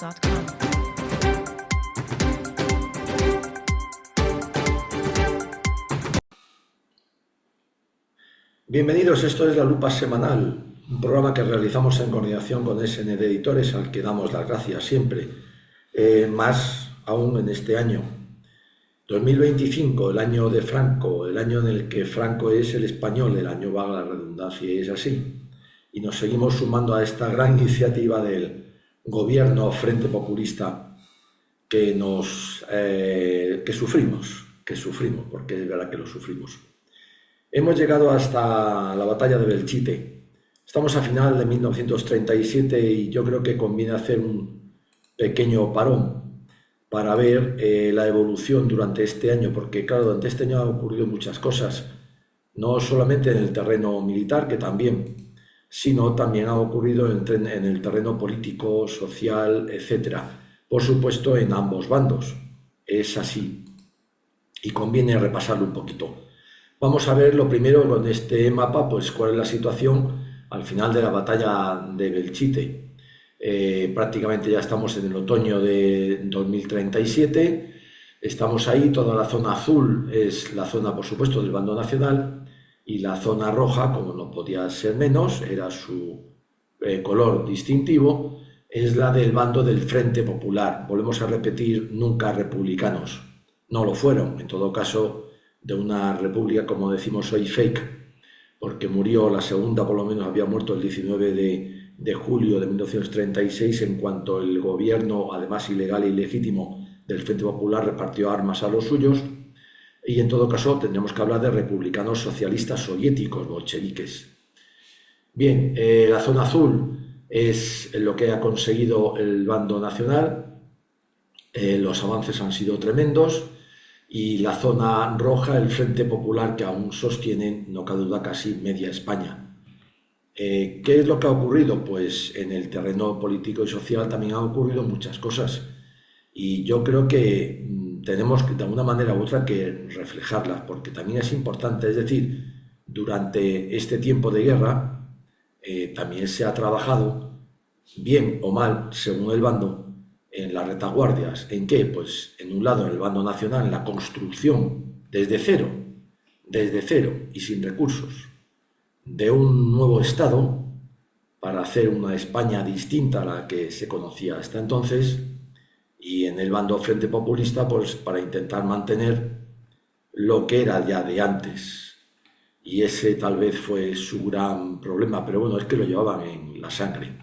gmail.com. Bienvenidos, esto es La Lupa Semanal, un programa que realizamos en coordinación con SND Editores, al que damos las gracias siempre, más aún en este año. 2025, el año de Franco, el año en el que Franco es el español, el año valga la redundancia, y es así. Y nos seguimos sumando a esta gran iniciativa del gobierno Frente Populista que sufrimos, porque es verdad que lo sufrimos. Hemos llegado hasta la batalla de Belchite. Estamos a final de 1937 y yo creo que conviene hacer un pequeño parón para ver la evolución durante este año, porque claro, durante este año han ocurrido muchas cosas, no solamente en el terreno militar, que también, sino también ha ocurrido en el terreno político, social, etc. Por supuesto, en ambos bandos. Es así. Y conviene repasarlo un poquito. Vamos a ver lo primero con este mapa, pues cuál es la situación al final de la batalla de Belchite. Prácticamente ya estamos en el otoño de 2037, estamos ahí, toda la zona azul es la zona, por supuesto, del bando nacional, y la zona roja, como no podía ser menos, era su color distintivo, es la del bando del Frente Popular. Volvemos a repetir, nunca republicanos, no lo fueron, en todo caso, de una república, como decimos hoy, fake, porque murió la segunda, por lo menos había muerto el 19 de julio de 1936, en cuanto el gobierno, además ilegal e ilegítimo, del Frente Popular repartió armas a los suyos, y en todo caso tendremos que hablar de republicanos socialistas soviéticos, bolcheviques. Bien, la zona azul es lo que ha conseguido el bando nacional, los avances han sido tremendos, y la zona roja, el Frente Popular, que aún sostiene, no cabe duda, casi media España. ¿Qué es lo que ha ocurrido? Pues en el terreno político y social también han ocurrido muchas cosas, y yo creo que tenemos que, de alguna manera u otra, que reflejarlas, porque también es importante. Es decir, durante este tiempo de guerra también se ha trabajado, bien o mal, según el bando, en las retaguardias. ¿En qué? Pues en un lado, en el bando nacional, en la construcción desde cero y sin recursos, de un nuevo Estado para hacer una España distinta a la que se conocía hasta entonces, y en el bando Frente Populista, pues para intentar mantener lo que era ya de antes. Y ese tal vez fue su gran problema, pero bueno, es que lo llevaban en la sangre.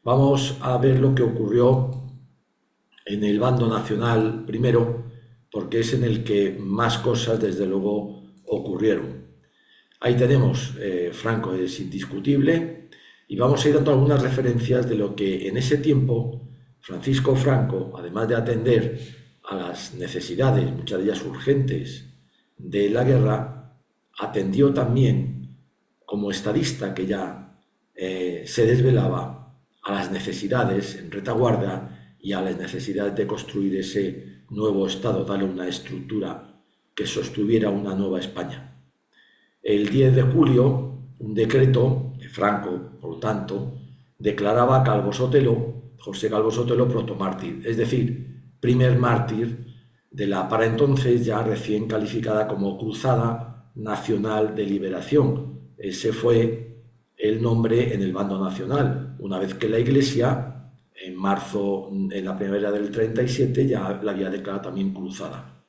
Vamos a ver lo que ocurrió en el bando nacional primero, porque es en el que más cosas, desde luego, ocurrieron. Ahí tenemos, Franco es indiscutible, y vamos a ir dando algunas referencias de lo que en ese tiempo Francisco Franco, además de atender a las necesidades, muchas de ellas urgentes, de la guerra, atendió también, como estadista que ya se desvelaba, a las necesidades en retaguardia y a las necesidades de construir ese nuevo Estado, darle una estructura que sostuviera una nueva España. El 10 de julio, un decreto de Franco, por lo tanto, declaraba a José Calvo Sotelo, protomártir, es decir, primer mártir de la para entonces ya recién calificada como Cruzada Nacional de Liberación. Ese fue el nombre en el bando nacional, una vez que la Iglesia, en marzo, en la primavera del 37, ya la había declarado también cruzada.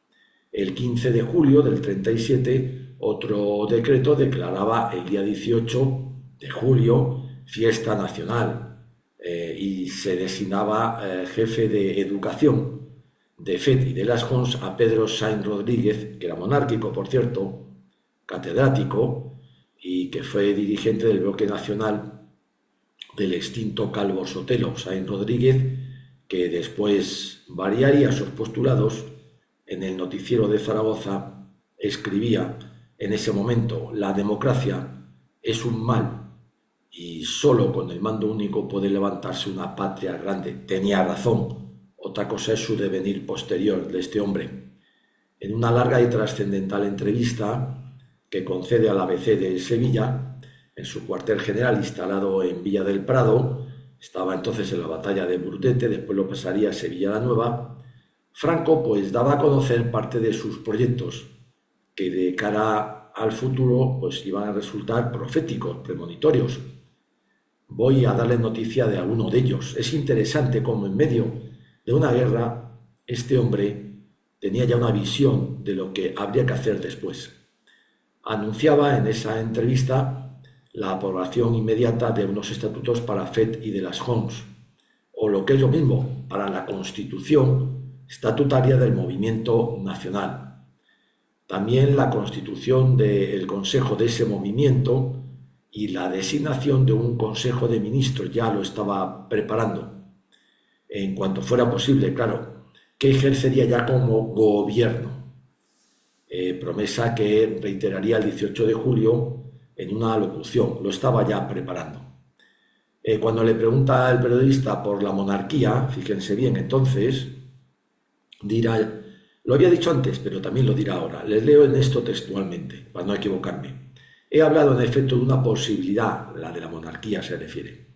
El 15 de julio del 37, otro decreto declaraba el día 18 de julio fiesta nacional, y se designaba jefe de educación de FET y de las Jons a Pedro Sainz Rodríguez, que era monárquico, por cierto, catedrático, y que fue dirigente del bloque nacional del extinto Calvo Sotelo. Sainz Rodríguez, que después variaría sus postulados, en el noticiero de Zaragoza escribía en ese momento: la democracia es un mal y solo con el mando único puede levantarse una patria grande. Tenía razón, otra cosa es su devenir posterior de este hombre. En una larga y trascendental entrevista que concede al ABC de Sevilla, en su cuartel general instalado en Villa del Prado, estaba entonces en la batalla de Burdete, después lo pasaría a Sevilla la Nueva, Franco pues daba a conocer parte de sus proyectos que de cara al futuro pues iban a resultar proféticos, premonitorios. Voy a darle noticia de alguno de ellos. Es interesante cómo en medio de una guerra este hombre tenía ya una visión de lo que habría que hacer después. Anunciaba en esa entrevista la aprobación inmediata de unos estatutos para FET y de las JONS, o lo que es lo mismo, para la constitución estatutaria del movimiento nacional. También la constitución del consejo de ese movimiento y la designación de un consejo de ministros, ya lo estaba preparando. En cuanto fuera posible, claro, que ejercería ya como gobierno. Promesa que reiteraría el 18 de julio en una locución, lo estaba ya preparando. Cuando le pregunta al periodista por la monarquía, fíjense bien, entonces dirá, lo había dicho antes, pero también lo dirá ahora, les leo en esto textualmente, para no equivocarme. He hablado en efecto de una posibilidad, la de la monarquía se refiere.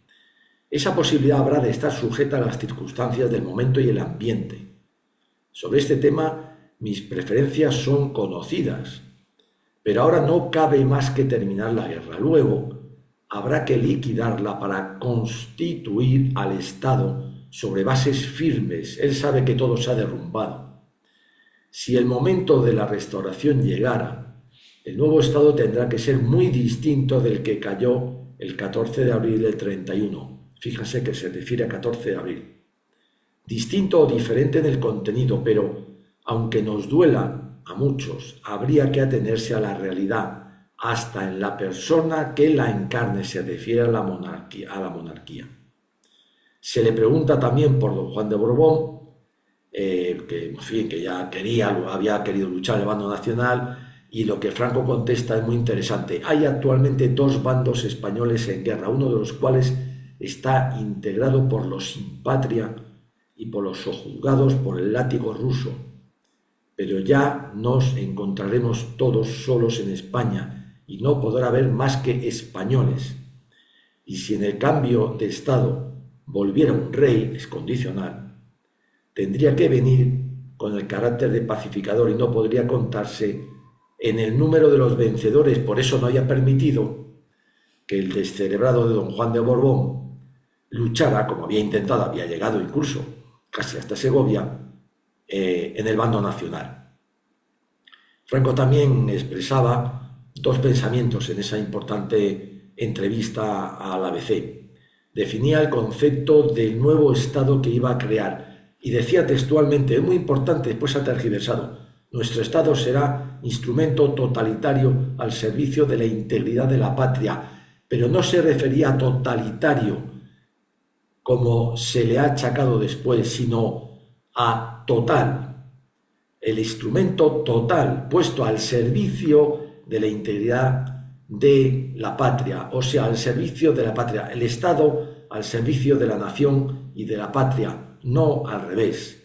Esa posibilidad habrá de estar sujeta a las circunstancias del momento y el ambiente. Sobre este tema, mis preferencias son conocidas, pero ahora no cabe más que terminar la guerra. Luego habrá que liquidarla para constituir al Estado sobre bases firmes. Él sabe que todo se ha derrumbado. Si el momento de la restauración llegara, el nuevo Estado tendrá que ser muy distinto del que cayó el 14 de abril del 31. Fíjense que se refiere a 14 de abril. Distinto o diferente en el contenido, pero aunque nos duela a muchos, habría que atenerse a la realidad, hasta en la persona que la encarne, se refiere a la monarquía. Se le pregunta también por don Juan de Borbón, que ya había querido luchar el bando nacional, y lo que Franco contesta es muy interesante. Hay actualmente dos bandos españoles en guerra, uno de los cuales está integrado por los sin patria y por los sojuzgados por el látigo ruso. Pero ya nos encontraremos todos solos en España y no podrá haber más que españoles. Y si en el cambio de Estado volviera un rey, es condicional, tendría que venir con el carácter de pacificador y no podría contarse en el número de los vencedores. Por eso no había permitido que el descerebrado de don Juan de Borbón luchara, como había intentado, había llegado incluso casi hasta Segovia, en el bando nacional. Franco también expresaba dos pensamientos en esa importante entrevista al ABC. Definía el concepto del nuevo Estado que iba a crear y decía textualmente, es muy importante, después ha tergiversado, nuestro Estado será instrumento totalitario al servicio de la integridad de la patria, pero no se refería a totalitario como se le ha achacado después, sino a total, el instrumento total puesto al servicio de la integridad de la patria, o sea, al servicio de la patria, el Estado al servicio de la nación y de la patria, no al revés.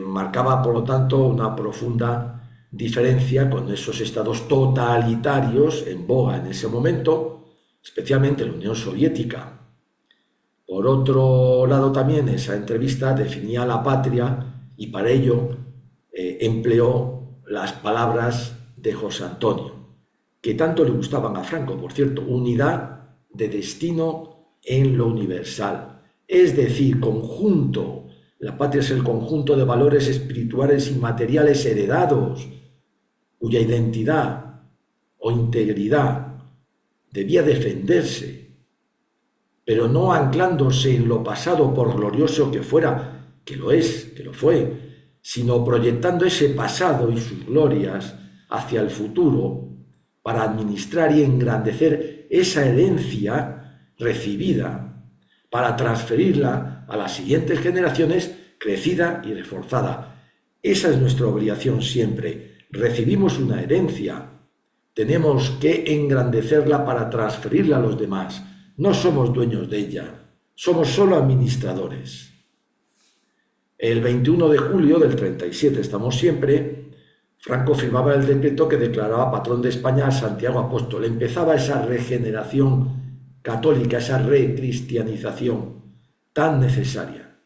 Marcaba por lo tanto una profunda diferencia con esos estados totalitarios en boga en ese momento, especialmente la Unión Soviética. Por otro lado, también esa entrevista definía la patria y para ello empleó las palabras de José Antonio, que tanto le gustaban a Franco, por cierto, unidad de destino en lo universal, es decir, conjunto. La patria es el conjunto de valores espirituales y materiales heredados, cuya identidad o integridad debía defenderse, pero no anclándose en lo pasado por glorioso que fuera, que lo es, que lo fue, sino proyectando ese pasado y sus glorias hacia el futuro para administrar y engrandecer esa herencia recibida, para transferirla a las siguientes generaciones crecida y reforzada. Esa es nuestra obligación siempre. Recibimos una herencia, tenemos que engrandecerla para transferirla a los demás. No somos dueños de ella, somos solo administradores. El 21 de julio del 37, estamos siempre, Franco firmaba el decreto que declaraba patrón de España a Santiago Apóstol. Empezaba esa regeneración católica, esa recristianización tan necesaria.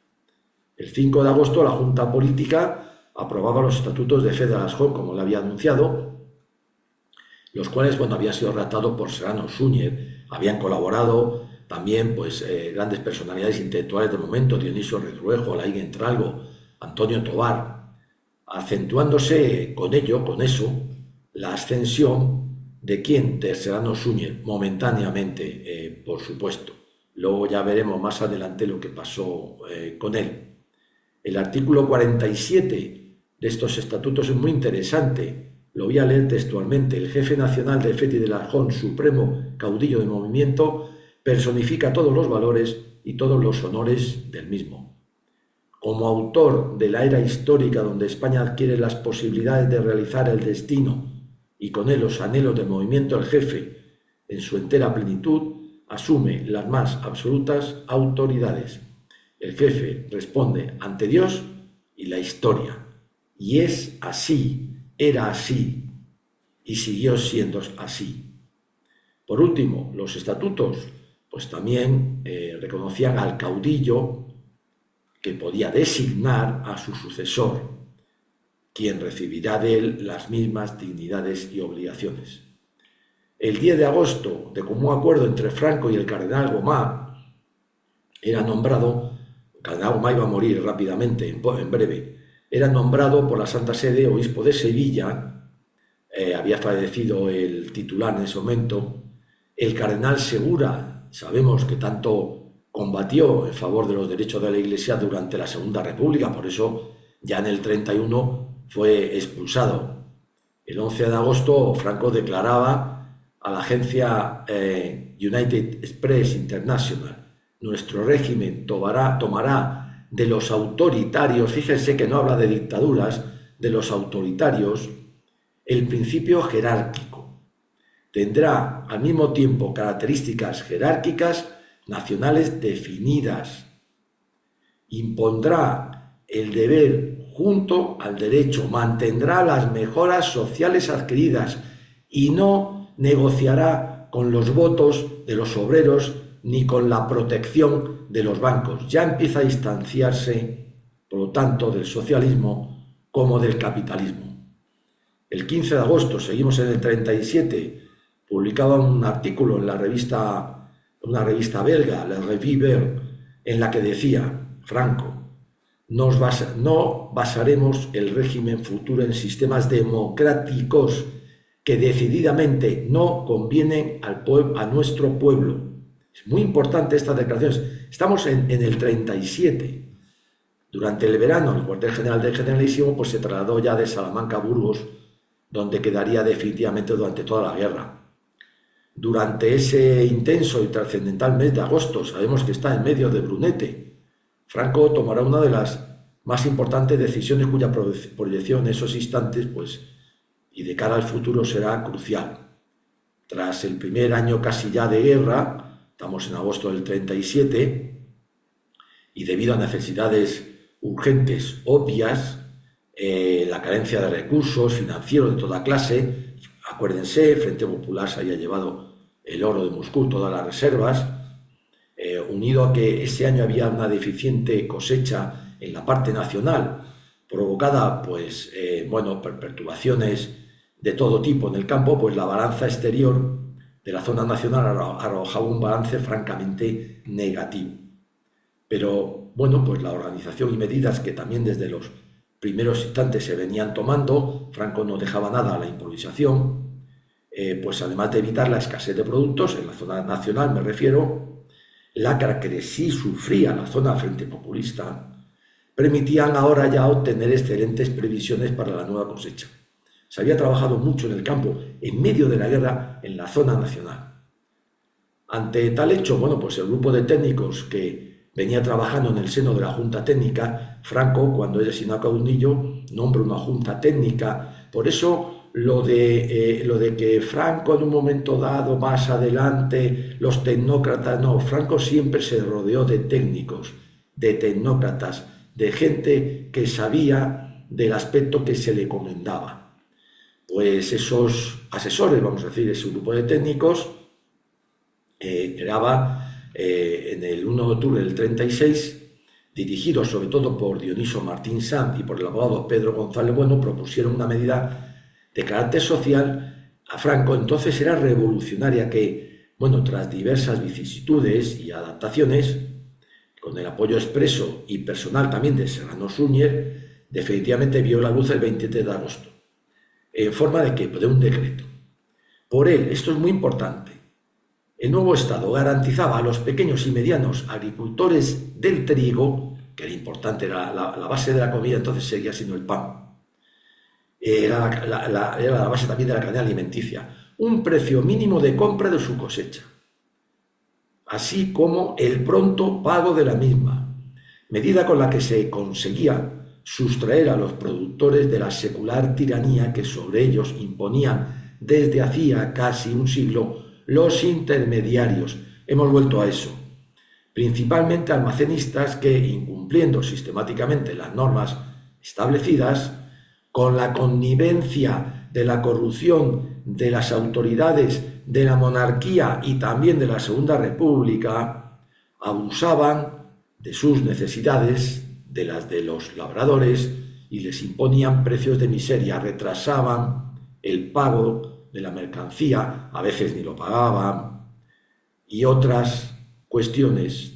El 5 de agosto la Junta Política aprobaba los estatutos de Federal Home, como le había anunciado, los cuales, bueno, habían sido redactados por Serrano Súñez, habían colaborado también pues, grandes personalidades intelectuales del momento, Dionisio Redruejo, Laín Entralgo, Antonio Tobar, acentuándose con eso, la ascensión de quién, de Serrano Súñez, momentáneamente, por supuesto. Luego ya veremos más adelante lo que pasó con él. El artículo 47 de estos estatutos es muy interesante. Lo voy a leer textualmente. El jefe nacional del FETI del Arjón, supremo caudillo del movimiento, personifica todos los valores y todos los honores del mismo. Como autor de la era histórica donde España adquiere las posibilidades de realizar el destino y con él los anhelos del movimiento, el jefe, en su entera plenitud, asume las más absolutas autoridades. El jefe responde ante Dios y la historia. Y es así. Era así y siguió siendo así. Por último, los estatutos pues también reconocían al caudillo que podía designar a su sucesor, quien recibirá de él las mismas dignidades y obligaciones. El 10 de agosto, de común acuerdo entre Franco y el cardenal Gomá, era nombrado, el cardenal Gomá iba a morir rápidamente, en breve, era nombrado por la Santa Sede obispo de Sevilla, había fallecido el titular en ese momento. El cardenal Segura, sabemos que tanto combatió en favor de los derechos de la Iglesia durante la Segunda República, por eso ya en el 31 fue expulsado. El 11 de agosto Franco declaraba a la agencia United Express International: nuestro régimen tomará de los autoritarios, fíjense que no habla de dictaduras, de los autoritarios, el principio jerárquico. Tendrá al mismo tiempo características jerárquicas nacionales definidas. Impondrá el deber junto al derecho, mantendrá las mejoras sociales adquiridas y no negociará con los votos de los obreros ni con la protección de los bancos. Ya empieza a distanciarse, por lo tanto, del socialismo como del capitalismo. El 15 de agosto, seguimos en el 37, publicaba un artículo en una revista belga, La Revue Verte, en la que decía Franco: no basaremos el régimen futuro en sistemas democráticos que decididamente no convienen a nuestro pueblo. Es muy importante estas declaraciones. Estamos en el 37. Durante el verano, el cuartel general del Generalísimo pues, se trasladó ya de Salamanca a Burgos, donde quedaría definitivamente durante toda la guerra. Durante ese intenso y trascendental mes de agosto, sabemos que está en medio de Brunete, Franco tomará una de las más importantes decisiones cuya proyección en esos instantes pues, y de cara al futuro será crucial. Tras el primer año casi ya de guerra, estamos en agosto del 37, y debido a necesidades urgentes obvias, la carencia de recursos financieros de toda clase, acuérdense, Frente Popular se había llevado el oro de Moscú, todas las reservas, unido a que ese año había una deficiente cosecha en la parte nacional, provocada pues, perturbaciones de todo tipo en el campo, pues la balanza exterior de la zona nacional arrojaba un balance francamente negativo. Pero, bueno, pues la organización y medidas que también desde los primeros instantes se venían tomando, Franco no dejaba nada a la improvisación, pues además de evitar la escasez de productos, en la zona nacional me refiero, la que sí sufría la zona Frente Populista, permitían ahora ya obtener excelentes previsiones para la nueva cosecha. Se había trabajado mucho en el campo, en medio de la guerra, en la zona nacional. Ante tal hecho, bueno, pues el grupo de técnicos que venía trabajando en el seno de la Junta Técnica, Franco, cuando es designado caudillo, nombra una Junta Técnica. Por eso lo de que Franco en un momento dado, más adelante, los tecnócratas, no, Franco siempre se rodeó de técnicos, de tecnócratas, de gente que sabía del aspecto que se le encomendaba. Pues esos asesores, vamos a decir, ese grupo de técnicos, creaba en el 1 de octubre del 36, dirigidos sobre todo por Dioniso Martín Sanz y por el abogado Pedro González Bueno, propusieron una medida de carácter social a Franco. Entonces era revolucionaria que, bueno, tras diversas vicisitudes y adaptaciones, con el apoyo expreso y personal también de Serrano Suñer, definitivamente vio la luz el 23 de agosto, en forma de un decreto. Por él, esto es muy importante, el nuevo Estado garantizaba a los pequeños y medianos agricultores del trigo, que era importante, era la base de la comida, entonces seguía siendo el pan, era la base también de la cadena alimenticia, un precio mínimo de compra de su cosecha, así como el pronto pago de la misma, medida con la que se conseguía sustraer a los productores de la secular tiranía que sobre ellos imponían desde hacía casi un siglo los intermediarios. Hemos vuelto a eso, principalmente almacenistas que, incumpliendo sistemáticamente las normas establecidas, con la connivencia de la corrupción de las autoridades de la monarquía y también de la Segunda República, abusaban de sus necesidades, de las de los labradores, y les imponían precios de miseria, retrasaban el pago de la mercancía, a veces ni lo pagaban, y otras cuestiones,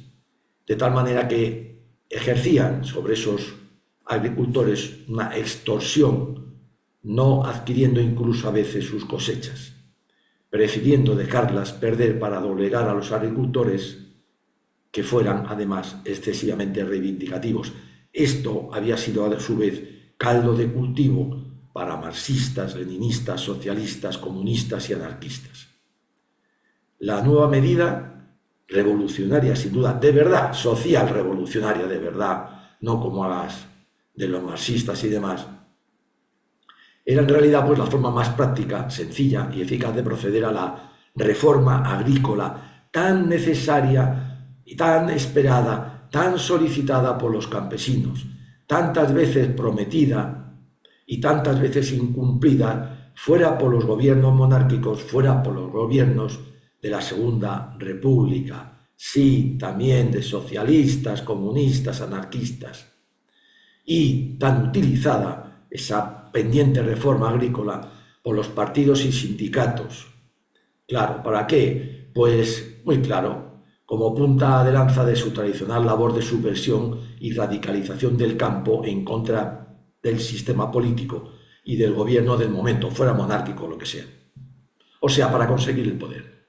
de tal manera que ejercían sobre esos agricultores una extorsión, no adquiriendo incluso a veces sus cosechas, prefiriendo dejarlas perder para doblegar a los agricultores que fueran además excesivamente reivindicativos. Esto había sido a su vez caldo de cultivo para marxistas, leninistas, socialistas, comunistas y anarquistas. La nueva medida, revolucionaria sin duda, de verdad, social revolucionaria de verdad, no como a las de los marxistas y demás, era en realidad pues la forma más práctica, sencilla y eficaz de proceder a la reforma agrícola tan necesaria y tan esperada, tan solicitada por los campesinos, tantas veces prometida y tantas veces incumplida, fuera por los gobiernos monárquicos, fuera por los gobiernos de la Segunda República, sí, también de socialistas, comunistas, anarquistas, y tan utilizada esa pendiente reforma agrícola por los partidos y sindicatos. Claro, ¿para qué? Pues muy claro, como punta de lanza de su tradicional labor de subversión y radicalización del campo en contra del sistema político y del gobierno del momento, fuera monárquico o lo que sea. O sea, para conseguir el poder.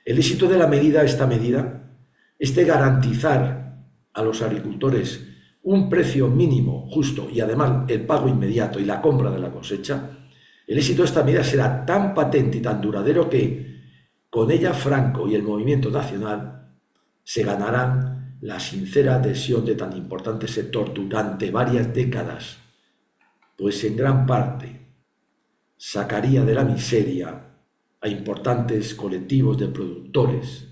El éxito de esta medida, es de garantizar a los agricultores un precio mínimo justo y además el pago inmediato y la compra de la cosecha. El éxito de esta medida será tan patente y tan duradero que con ella Franco y el movimiento nacional se ganarán la sincera adhesión de tan importante sector durante varias décadas, pues en gran parte sacaría de la miseria a importantes colectivos de productores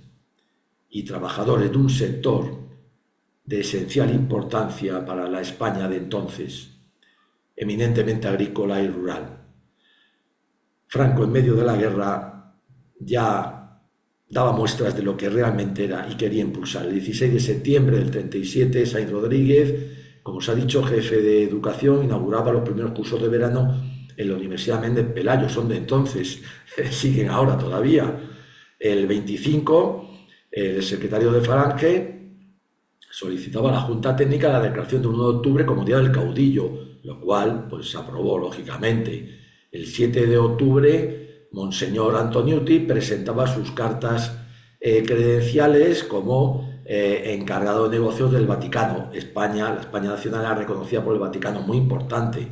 y trabajadores de un sector de esencial importancia para la España de entonces, eminentemente agrícola y rural. Franco, en medio de la guerra, ya daba muestras de lo que realmente era y quería impulsar. El 16 de septiembre del 37, Sainz Rodríguez, como se ha dicho, jefe de educación, inauguraba los primeros cursos de verano en la Universidad Méndez Pelayo. Son de entonces, siguen ahora todavía. El 25, el secretario de Falange solicitaba a la Junta Técnica la declaración de 1 de octubre como Día del Caudillo, lo cual pues se aprobó lógicamente. El 7 de octubre, Monseñor Antoniuti presentaba sus cartas credenciales como encargado de negocios del Vaticano. La España nacional era reconocida por el Vaticano, muy importante.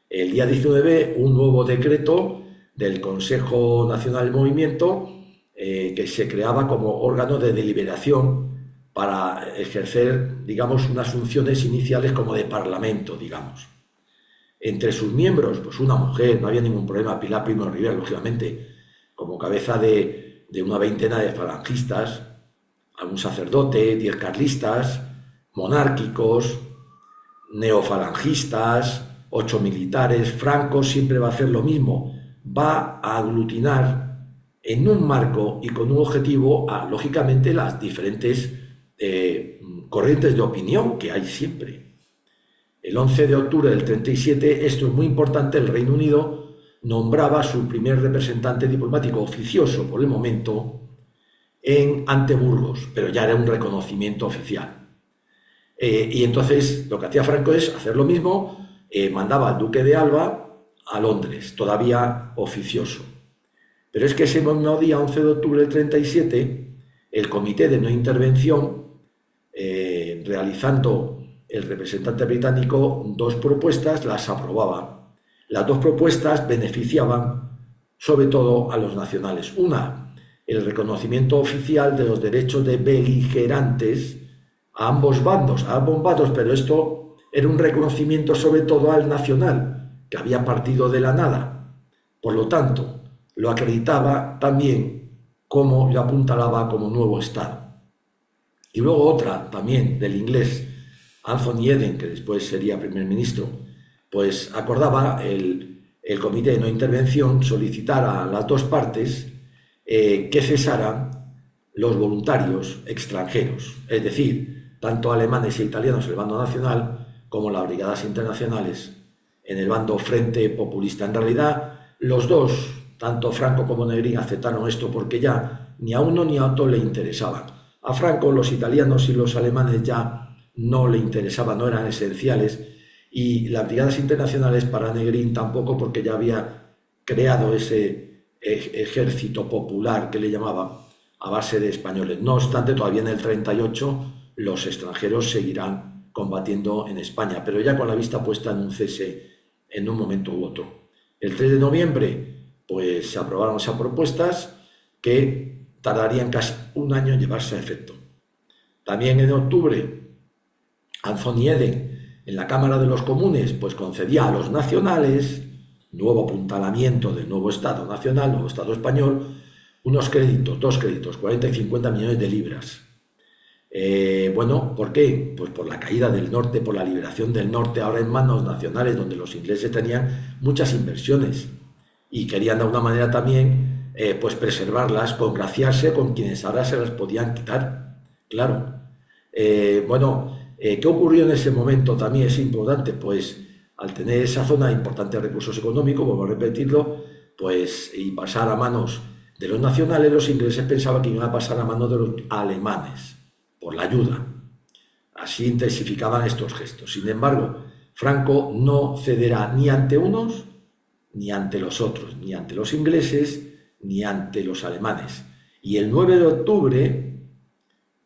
El día 19, un nuevo decreto del Consejo Nacional del Movimiento que se creaba como órgano de deliberación para ejercer, digamos, unas funciones iniciales como de parlamento, digamos. Entre sus miembros, pues una mujer, no había ningún problema, Pilar Primo de Rivera, lógicamente, como cabeza de una veintena de falangistas, algún sacerdote, 10 carlistas, monárquicos, neofalangistas, 8 militares. Franco siempre va a hacer lo mismo, va a aglutinar en un marco y con un objetivo a, lógicamente, las diferentes corrientes de opinión que hay siempre. El 11 de octubre del 37, esto es muy importante, el Reino Unido nombraba su primer representante diplomático oficioso por el momento ante Burgos, pero ya era un reconocimiento oficial. Y entonces lo que hacía Franco es hacer lo mismo, mandaba al duque de Alba a Londres, todavía oficioso. Pero es que ese mismo día, 11 de octubre del 37, el Comité de No Intervención, realizando el representante británico 2 propuestas, las aprobaba. Las 2 propuestas beneficiaban sobre todo a los nacionales. Una, el reconocimiento oficial de los derechos de beligerantes a ambos bandos, pero esto era un reconocimiento sobre todo al nacional, que había partido de la nada. Por lo tanto, lo acreditaba también como lo apuntalaba como nuevo Estado. Y luego otra también del inglés, Anthony Eden, que después sería primer ministro, pues acordaba el Comité de No Intervención solicitar a las 2 partes que cesaran los voluntarios extranjeros, es decir, tanto alemanes e italianos en el bando nacional como las brigadas internacionales en el bando Frente Populista. En realidad, los dos, tanto Franco como Negrín, aceptaron esto porque ya ni a uno ni a otro le interesaban. A Franco los italianos y los alemanes ya no le interesaban, no eran esenciales, y las brigadas internacionales para Negrín tampoco, porque ya había creado ese ejército popular que le llamaba a base de españoles. No obstante, todavía en el 38 los extranjeros seguirán combatiendo en España, pero ya con la vista puesta en un cese en un momento u otro. El 3 de noviembre pues se aprobaron esas propuestas que tardarían casi un año en llevarse a efecto. También en octubre, Anthony Eden en la Cámara de los Comunes pues concedía a los nacionales, nuevo apuntalamiento del nuevo Estado nacional, nuevo Estado español, unos créditos, 2 créditos, 40 y 50 millones de libras. Bueno, ¿por qué? Pues por la caída del norte, por la liberación del norte, ahora en manos nacionales, donde los ingleses tenían muchas inversiones y querían de alguna manera también pues preservarlas, congraciarse con quienes ahora se las podían quitar. Claro. Bueno, ¿qué ocurrió en ese momento? También es importante, pues al tener esa zona de importantes recursos económicos, vuelvo a repetirlo, pues y pasar a manos de los nacionales, los ingleses pensaban que iban a pasar a manos de los alemanes por la ayuda. Así intensificaban estos gestos. Sin embargo, Franco no cederá ni ante unos ni ante los otros, ni ante los ingleses ni ante los alemanes. Y el 9 de octubre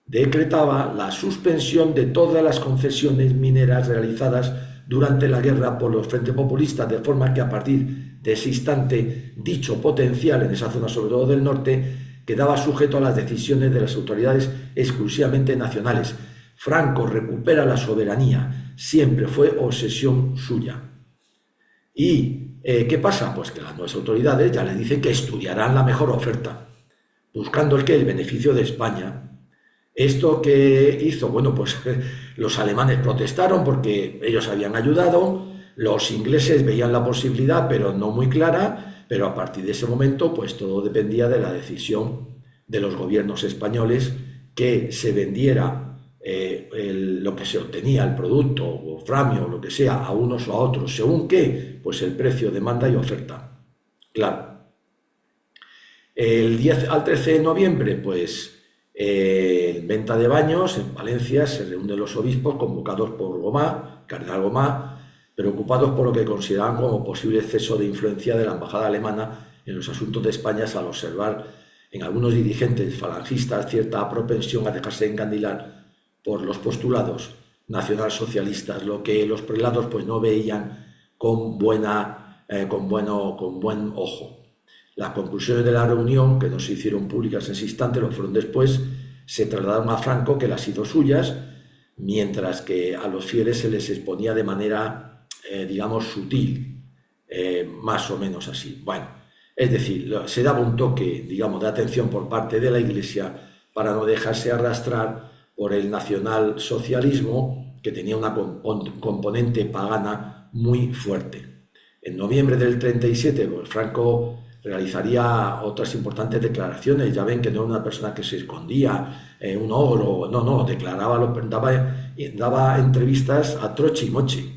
decretaba la suspensión de todas las concesiones mineras realizadas durante la guerra por los frentes populistas, de forma que a partir de ese instante dicho potencial en esa zona, sobre todo del norte, quedaba sujeto a las decisiones de las autoridades exclusivamente nacionales. Franco recupera la soberanía, siempre fue obsesión suya. ¿Y qué pasa? Pues que las nuevas autoridades ya le dicen que estudiarán la mejor oferta, buscando el beneficio de España. ¿Esto qué hizo? Bueno, pues los alemanes protestaron porque ellos habían ayudado, los ingleses veían la posibilidad, pero no muy clara, pero a partir de ese momento, pues todo dependía de la decisión de los gobiernos españoles, que se vendiera lo que se obtenía, el producto, o framio, o lo que sea, a unos o a otros. ¿Según qué? Pues el precio, demanda y oferta. Claro. El 10 al 13 de noviembre, pues en Venta de Baños, en Valencia, se reúnen los obispos convocados por Gomá, Cardenal Gomá, preocupados por lo que consideraban como posible exceso de influencia de la embajada alemana en los asuntos de España, al observar en algunos dirigentes falangistas cierta propensión a dejarse encandilar por los postulados nacionalsocialistas, lo que los prelados pues no veían con buen ojo. Las conclusiones de la reunión, que no se hicieron públicas en ese instante, lo fueron después, se trasladaron a Franco, que las hizo suyas, mientras que a los fieles se les exponía de manera, digamos, sutil, más o menos así. Bueno, es decir, se daba un toque, digamos, de atención por parte de la Iglesia para no dejarse arrastrar por el nacionalsocialismo, que tenía una componente pagana muy fuerte. En noviembre del 37, pues Franco realizaría otras importantes declaraciones. Ya ven que no era una persona que se escondía, un ogro, no, daba entrevistas a troche y moche.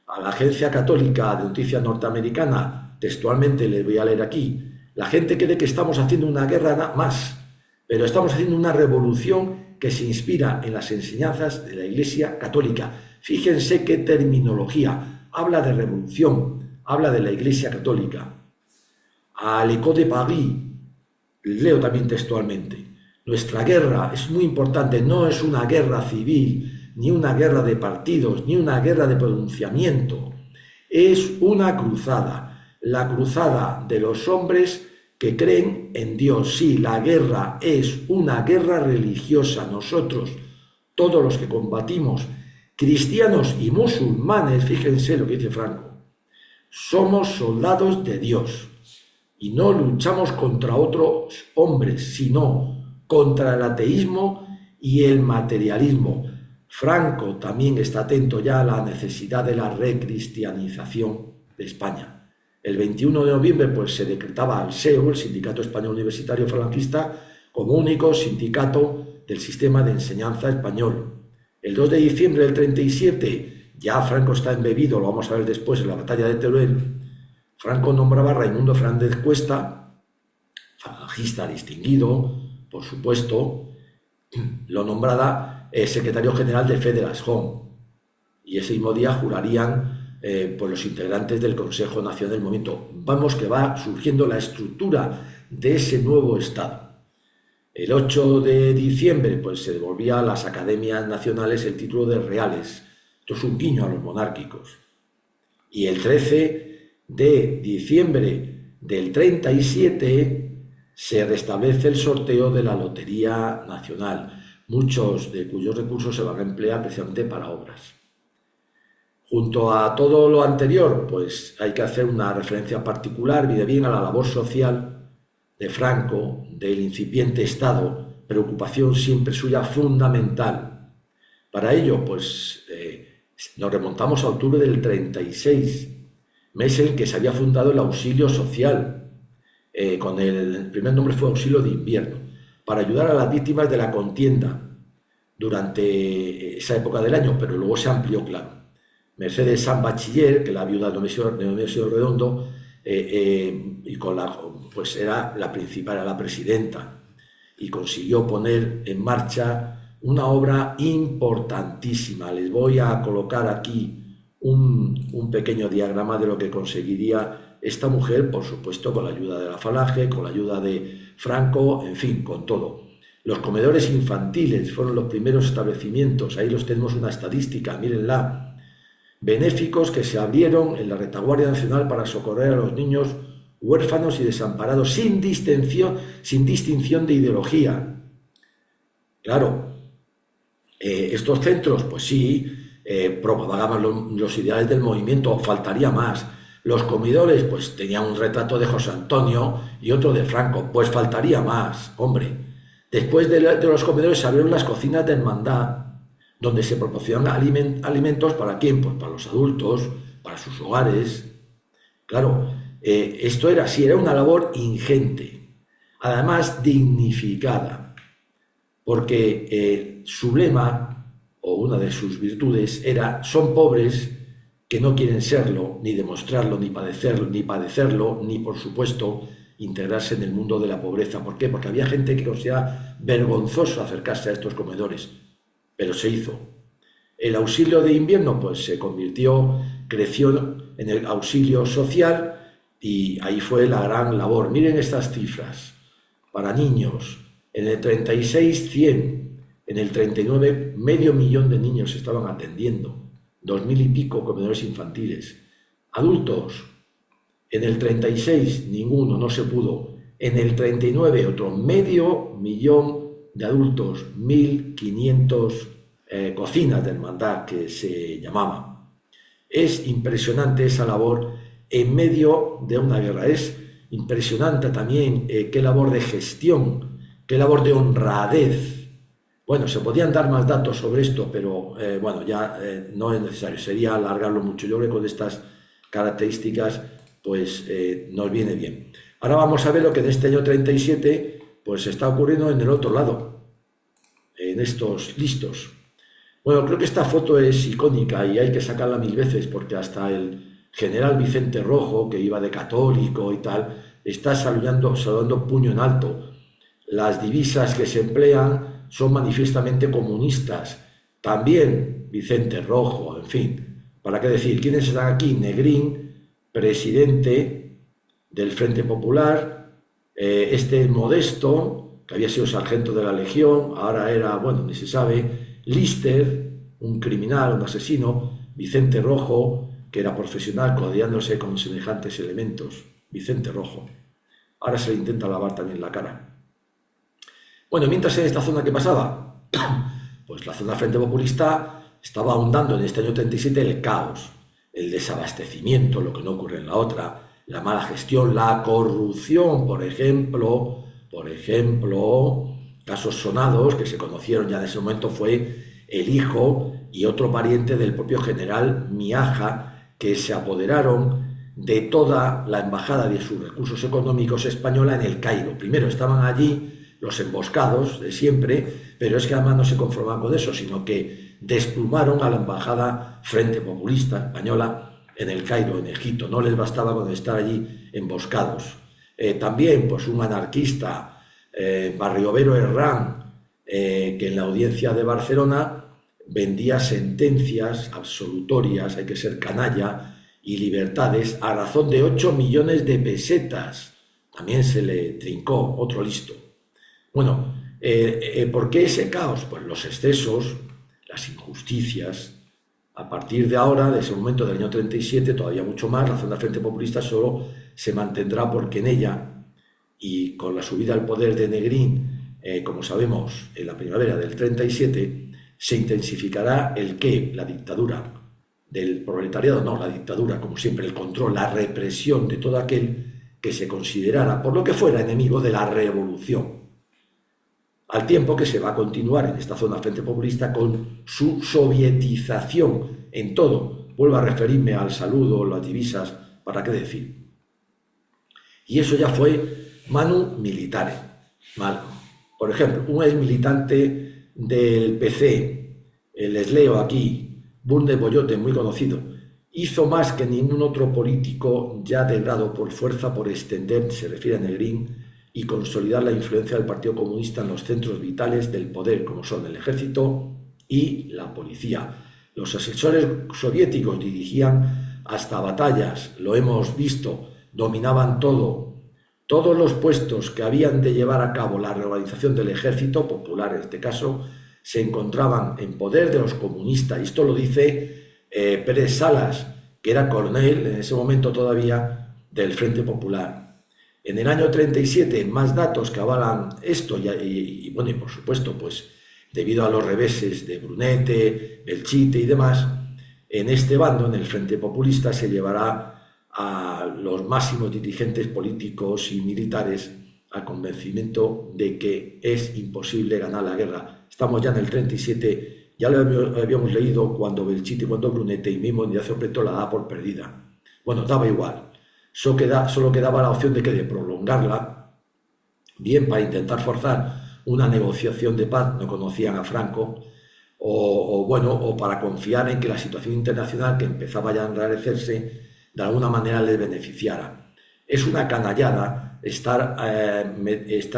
A la agencia católica de noticias norteamericana, textualmente le voy a leer aquí: la gente cree que estamos haciendo una guerra más, pero estamos haciendo una revolución que se inspira en las enseñanzas de la Iglesia Católica. Fíjense qué terminología. Habla de revolución, habla de la Iglesia Católica. A l'Écho de Paris, leo también textualmente: nuestra guerra es muy importante, no es una guerra civil, ni una guerra de partidos, ni una guerra de pronunciamiento. Es una cruzada, la cruzada de los hombres que creen en Dios. Sí, la guerra es una guerra religiosa. Nosotros, todos los que combatimos, cristianos y musulmanes, fíjense lo que dice Franco, somos soldados de Dios y no luchamos contra otros hombres, sino contra el ateísmo y el materialismo. Franco también está atento ya a la necesidad de la recristianización de España. El 21 de noviembre pues, se decretaba al SEU, el Sindicato Español Universitario Falangista, como único sindicato del sistema de enseñanza español. El 2 de diciembre del 37, ya Franco está embebido, lo vamos a ver después en la batalla de Teruel, Franco nombraba a Raimundo Fernández Cuesta, falangista distinguido, por supuesto, lo nombraba secretario general de Federación, y ese mismo día jurarían pues los integrantes del Consejo Nacional del Movimiento. Vamos que va surgiendo la estructura de ese nuevo Estado. El 8 de diciembre pues, se devolvía a las academias nacionales el título de reales. Esto es un guiño a los monárquicos. Y el 13 de diciembre del 37 se restablece el sorteo de la Lotería Nacional, muchos de cuyos recursos se van a emplear precisamente para obras. Junto a todo lo anterior, pues hay que hacer una referencia particular, viene bien, a la labor social de Franco, del incipiente Estado, preocupación siempre suya fundamental. Para ello, pues nos remontamos a octubre del 36, mes en que se había fundado el Auxilio Social, con el primer nombre fue Auxilio de Invierno, para ayudar a las víctimas de la contienda durante esa época del año, pero luego se amplió, claro. Mercedes San Bachiller, que la viuda de Nemesio Redondo, y pues era la principal, era la presidenta, y consiguió poner en marcha una obra importantísima. Les voy a colocar aquí un pequeño diagrama de lo que conseguiría esta mujer, por supuesto con la ayuda de la Falange, con la ayuda de Franco, en fin, con todo. Los comedores infantiles fueron los primeros establecimientos, ahí los tenemos una estadística, mírenla, benéficos que se abrieron en la retaguardia nacional para socorrer a los niños huérfanos y desamparados sin distinción de ideología. Claro, estos centros, pues sí, propagaban los ideales del movimiento, faltaría más. Los comedores, pues tenían un retrato de José Antonio y otro de Franco, pues faltaría más, hombre. Después de los comedores se abrieron las cocinas de hermandad, donde se proporcionan alimentos ¿para quién? Pues para los adultos, para sus hogares. Claro, esto era así, era una labor ingente, además dignificada, porque su lema, o una de sus virtudes, era: son pobres que no quieren serlo, ni demostrarlo, ni padecerlo, ni por supuesto integrarse en el mundo de la pobreza. ¿Por qué? Porque había gente que consideraba vergonzoso acercarse a estos comedores, pero se hizo. El auxilio de invierno pues se creció en el auxilio social, y ahí fue la gran labor. Miren estas cifras. Para niños, en el 36, 100. En el 39, 500.000 de niños se estaban atendiendo, 2.000 y pico comedores infantiles. Adultos, en el 36, ninguno, no se pudo. En el 39, otro 500.000 de adultos, 1.500 cocinas de hermandad que se llamaban. Es impresionante esa labor en medio de una guerra. Es impresionante también qué labor de gestión, qué labor de honradez. Bueno, se podían dar más datos sobre esto, pero bueno, ya no es necesario, sería alargarlo mucho. Yo creo que con estas características pues nos viene bien. Ahora vamos a ver lo que en este año 37 pues está ocurriendo en el otro lado, en estos listos. Bueno, creo que esta foto es icónica y hay que sacarla 1000 veces porque hasta el general Vicente Rojo, que iba de católico y tal, está saludando puño en alto. Las divisas que se emplean son manifiestamente comunistas. También Vicente Rojo, en fin. ¿Para qué decir? ¿Quiénes están aquí? Negrín, presidente del Frente Popular, este Modesto, que había sido sargento de la Legión, ahora era, bueno, ni se sabe, Lister, un criminal, un asesino, Vicente Rojo, que era profesional codeándose con semejantes elementos, Vicente Rojo. Ahora se le intenta lavar también la cara. Bueno, mientras en esta zona, ¿qué pasaba? Pues la zona Frente Populista estaba ahondando en este año 37 el caos, el desabastecimiento, lo que no ocurre en la otra, la mala gestión, la corrupción, por ejemplo, casos sonados que se conocieron ya en ese momento fue el hijo y otro pariente del propio general Miaja, que se apoderaron de toda la embajada de sus recursos económicos española en el Cairo. Primero estaban allí los emboscados de siempre, pero es que además no se conformaban con eso, sino que desplumaron a la embajada Frente Populista española en el Cairo, en Egipto. No les bastaba con estar allí emboscados. También pues un anarquista, Barriobero Herrán, que en la audiencia de Barcelona vendía sentencias absolutorias, hay que ser canalla, y libertades a razón de 8 millones de pesetas. También se le trincó, otro listo. Bueno, ¿por qué ese caos? Pues los excesos, las injusticias. A partir de ahora, de ese momento del año 37, todavía mucho más, la zona Frente Populista solo se mantendrá porque en ella, y con la subida al poder de Negrín, como sabemos, en la primavera del 37, se intensificará el qué, la dictadura del proletariado, no, la dictadura, como siempre, el control, la represión de todo aquel que se considerara, por lo que fuera, enemigo de la revolución. Al tiempo que se va a continuar en esta zona Frente Populista con su sovietización en todo. Vuelvo a referirme al saludo, las divisas, ¿para qué decir? Y eso ya fue manu militare. Mal. Por ejemplo, un ex militante del PC, les leo aquí, Bunde Boyote, muy conocido, hizo más que ningún otro político ya de grado por fuerza por extender, se refiere a Negrín, y consolidar la influencia del Partido Comunista en los centros vitales del poder, como son el ejército y la policía. Los asesores soviéticos dirigían hasta batallas, lo hemos visto, dominaban todo. Todos los puestos que habían de llevar a cabo la reorganización del ejército, popular en este caso, se encontraban en poder de los comunistas. Esto lo dice Pérez Salas, que era coronel en ese momento todavía del Frente Popular. En el año 37, más datos que avalan esto, y bueno, y por supuesto, pues debido a los reveses de Brunete, Belchite y demás, en este bando, en el Frente Populista, se llevará a los máximos dirigentes políticos y militares al convencimiento de que es imposible ganar la guerra. Estamos ya en el 37, ya lo habíamos leído cuando Belchite y cuando Brunete y mismo Ignacio Prieto la da por perdida. Bueno, daba igual. Solo quedaba la opción de prolongarla, bien para intentar forzar una negociación de paz, no conocían a Franco, o para confiar en que la situación internacional que empezaba ya a enrarecerse de alguna manera les beneficiara. Es una canallada estar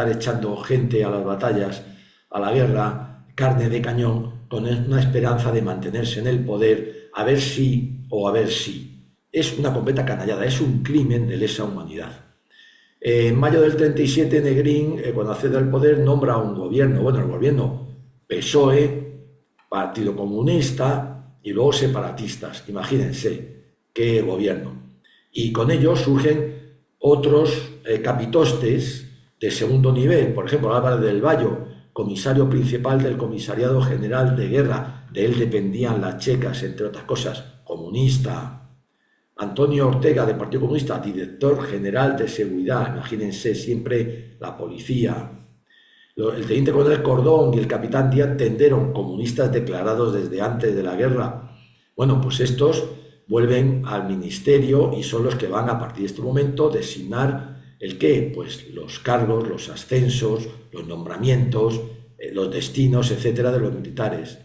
echando gente a las batallas, a la guerra, carne de cañón, con una esperanza de mantenerse en el poder, a ver si o a ver si. Es una completa canallada, es un crimen de lesa humanidad. En mayo del 37, Negrín, cuando accede al poder, nombra un gobierno, el gobierno PSOE, Partido Comunista y luego separatistas. Imagínense qué gobierno. Y con ello surgen otros capitostes de segundo nivel, por ejemplo, Álvarez del Valle, comisario principal del Comisariado General de Guerra, de él dependían las checas, entre otras cosas, comunista. Antonio Ortega, del Partido Comunista, director general de seguridad, imagínense siempre la policía. El teniente coronel Cordón y el capitán Díaz Tenderon, comunistas declarados desde antes de la guerra. Bueno, pues estos vuelven al ministerio y son los que van a partir de este momento designar ¿El qué? Pues los cargos, los ascensos, los nombramientos, los destinos, etcétera, de los militares.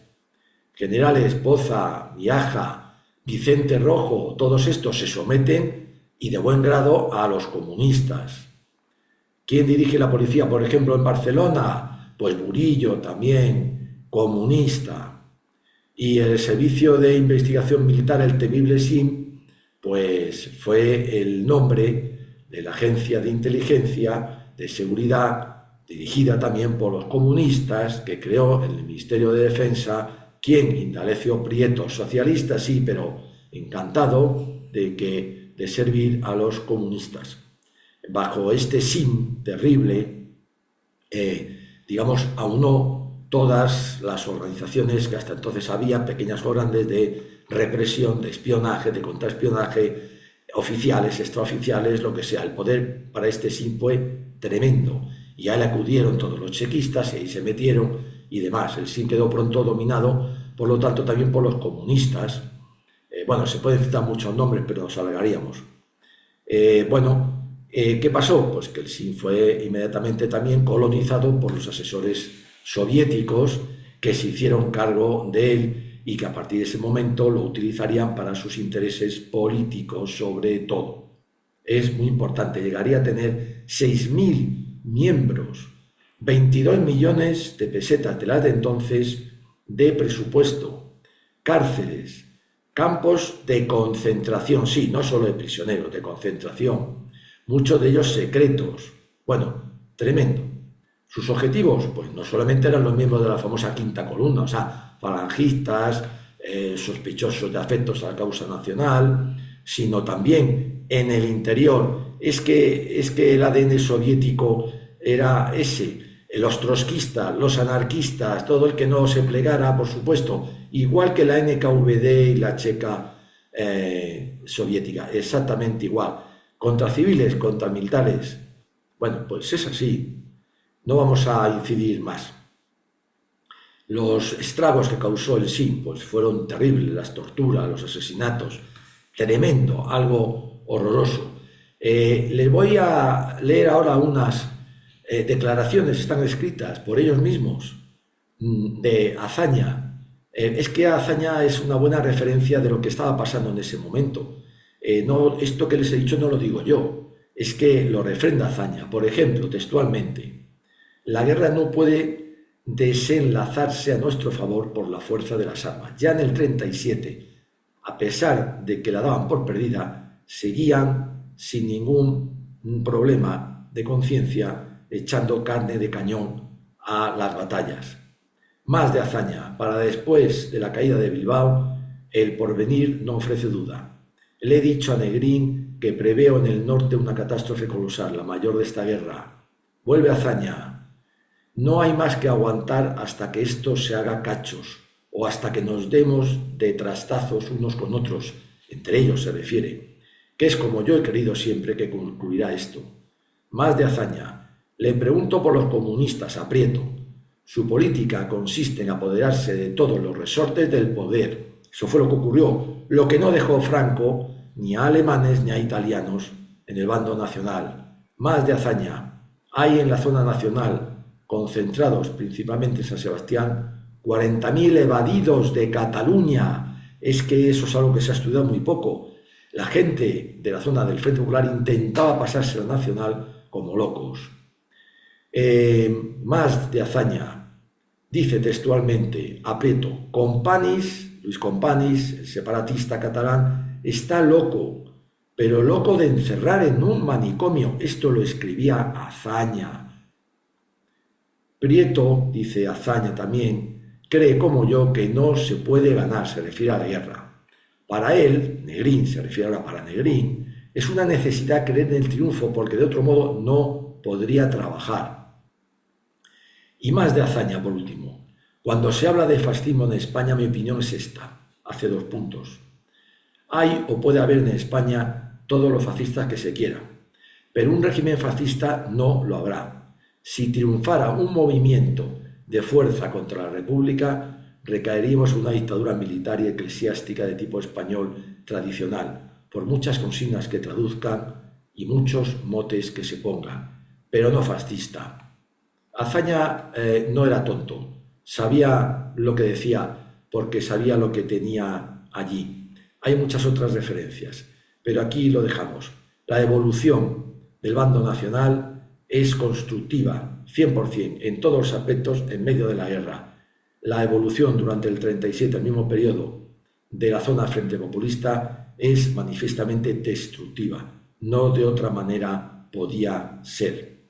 Generales Poza, Miaja, Vicente Rojo, todos estos se someten y de buen grado a los comunistas. ¿Quién dirige la policía, por ejemplo, en Barcelona? Pues Murillo, también comunista. Y el Servicio de Investigación Militar, el temible SIM, pues fue el nombre de la agencia de inteligencia de seguridad dirigida también por los comunistas que creó el Ministerio de Defensa. ¿Quién? Indalecio Prieto, socialista, sí, pero encantado de servir a los comunistas. Bajo este SIM terrible, digamos, aunó todas las organizaciones que hasta entonces había, pequeñas o grandes, de represión, de espionaje, de contraespionaje, oficiales, extraoficiales, lo que sea. El poder para este SIM fue tremendo. Y a él acudieron todos los chequistas y ahí se metieron y demás. El SIM quedó pronto dominado, por lo tanto, también por los comunistas. Bueno, se pueden citar muchos nombres, pero nos alargaríamos. ¿Qué pasó? Pues que el SIM fue inmediatamente también colonizado por los asesores soviéticos que se hicieron cargo de él y que a partir de ese momento lo utilizarían para sus intereses políticos sobre todo. Es muy importante, llegaría a tener 6.000 miembros, 22 millones de pesetas de las de entonces de presupuesto, cárceles, campos de concentración, sí, no solo de prisioneros, de concentración, muchos de ellos secretos. Bueno, tremendo. Sus objetivos, pues no solamente eran los miembros de la famosa quinta columna, o sea, falangistas, sospechosos de afectos a la causa nacional, sino también en el interior. Es que el ADN soviético era ese, los trotskistas, los anarquistas, todo el que no se plegara, por supuesto, igual que la NKVD y la checa soviética, exactamente igual. Contra civiles, contra militares. Bueno, pues es así. No vamos a incidir más. Los estragos que causó el SIM pues fueron terribles, las torturas, los asesinatos, tremendo, algo horroroso. Les voy a leer ahora unas declaraciones, están escritas por ellos mismos, de Azaña. Es que Azaña es una buena referencia de lo que estaba pasando en ese momento. No, esto que les he dicho no lo digo yo, es que lo refrenda Azaña. Por ejemplo, textualmente, la guerra no puede desenlazarse a nuestro favor por la fuerza de las armas. Ya en el 37, a pesar de que la daban por perdida, seguían sin ningún problema de conciencia echando carne de cañón a las batallas. Más de Azaña, para después de la caída de Bilbao, el porvenir no ofrece duda. Le he dicho a Negrín que preveo en el norte una catástrofe colosal, la mayor de esta guerra. Vuelve Azaña. No hay más que aguantar hasta que esto se haga cachos o hasta que nos demos de trastazos unos con otros, entre ellos se refiere, que es como yo he querido siempre que concluirá esto. Más de Azaña. Le pregunto por los comunistas, aprieto. Su política consiste en apoderarse de todos los resortes del poder. Eso fue lo que ocurrió, lo que no dejó Franco ni a alemanes ni a italianos en el bando nacional. Más de Azaña. Hay en la zona nacional, concentrados principalmente en San Sebastián, 40.000 evadidos de Cataluña. Es que eso es algo que se ha estudiado muy poco. La gente de la zona del Frente Popular intentaba pasarse a la nacional como locos. Más de Azaña. Dice textualmente, aprieto, Luis Companys, el separatista catalán, está loco, pero loco de encerrar en un manicomio. Esto lo escribía Azaña. Prieto, dice Azaña también, cree como yo que no se puede ganar, se refiere a la guerra. Para él, Negrín, se refiere ahora para Negrín, es una necesidad creer en el triunfo porque de otro modo no podría trabajar. Y más de Azaña, por último. Cuando se habla de fascismo en España, mi opinión es esta, hace 2 puntos. Hay o puede haber en España todos los fascistas que se quiera, pero un régimen fascista no lo habrá. Si triunfara un movimiento de fuerza contra la República, recaeríamos en una dictadura militar y eclesiástica de tipo español tradicional, por muchas consignas que traduzcan y muchos motes que se ponga, pero no fascista. Azaña no era tonto, sabía lo que decía porque sabía lo que tenía allí. Hay muchas otras referencias, pero aquí lo dejamos. La evolución del bando nacional es constructiva, 100%, en todos los aspectos en medio de la guerra. La evolución durante el 37, el mismo periodo de la zona frente populista, es manifiestamente destructiva. No de otra manera podía ser.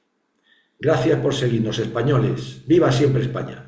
Gracias por seguirnos, españoles. ¡Viva siempre España!